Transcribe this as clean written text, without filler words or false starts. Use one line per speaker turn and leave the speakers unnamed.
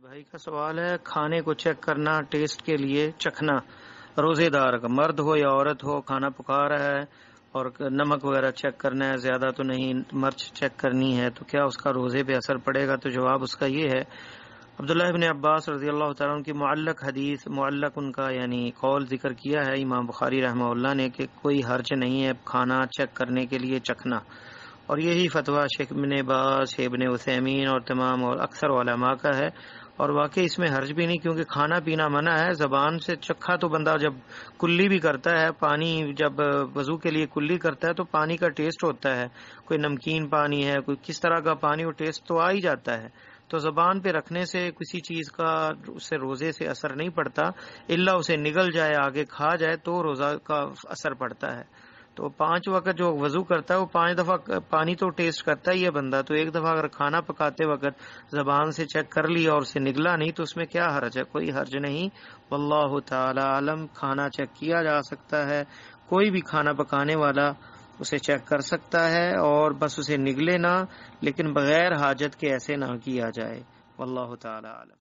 بھائی کا سوال ہے، کھانے کو چیک کرنا، ٹیسٹ کے لیے چکھنا، روزے دار کا مرد ہو یا عورت ہو کھانا پکا رہا ہے اور نمک وغیرہ چیک کرنا ہے، زیادہ تو نہیں، مرچ چیک کرنی ہے، تو کیا اس کا روزے پہ اثر پڑے گا؟ تو جواب اس کا یہ ہے، عبداللہ ابن عباس رضی اللہ تعالیٰ عنہ کی معلق حدیث، معلق ان کا یعنی قول ذکر کیا ہے امام بخاری رحمہ اللہ نے کہ کوئی حرج نہیں ہے کھانا چیک کرنے کے لیے چکھنا، اور یہی فتویٰ شیخ ابن باز، شیخ ابن عثیمین اور تمام اور اکثر علماء کا ہے، اور واقعی اس میں حرج بھی نہیں، کیونکہ کھانا پینا منع ہے، زبان سے چکھا تو بندہ جب کلی بھی کرتا ہے، پانی جب وضو کے لیے کلی کرتا ہے تو پانی کا ٹیسٹ ہوتا ہے، کوئی نمکین پانی ہے، کوئی کس طرح کا پانی، وہ ٹیسٹ تو آ ہی جاتا ہے، تو زبان پہ رکھنے سے کسی چیز کا اس سے روزے سے اثر نہیں پڑتا، الا اسے نگل جائے، آگے کھا جائے تو روزہ کا اثر پڑتا ہے۔ تو 5 وقت جو وضو کرتا ہے وہ 5 دفعہ پانی تو ٹیسٹ کرتا ہی ہے بندہ، تو ایک دفعہ اگر کھانا پکاتے وقت زبان سے چیک کر لیا اور اسے نگلا نہیں تو اس میں کیا حرج ہے؟ کوئی حرج نہیں، واللہ تعالی عالم۔ کھانا چیک کیا جا سکتا ہے، کوئی بھی کھانا پکانے والا اسے چیک کر سکتا ہے، اور بس اسے نگلے نہ، لیکن بغیر حاجت کے ایسے نہ کیا جائے، واللہ تعالی عالم۔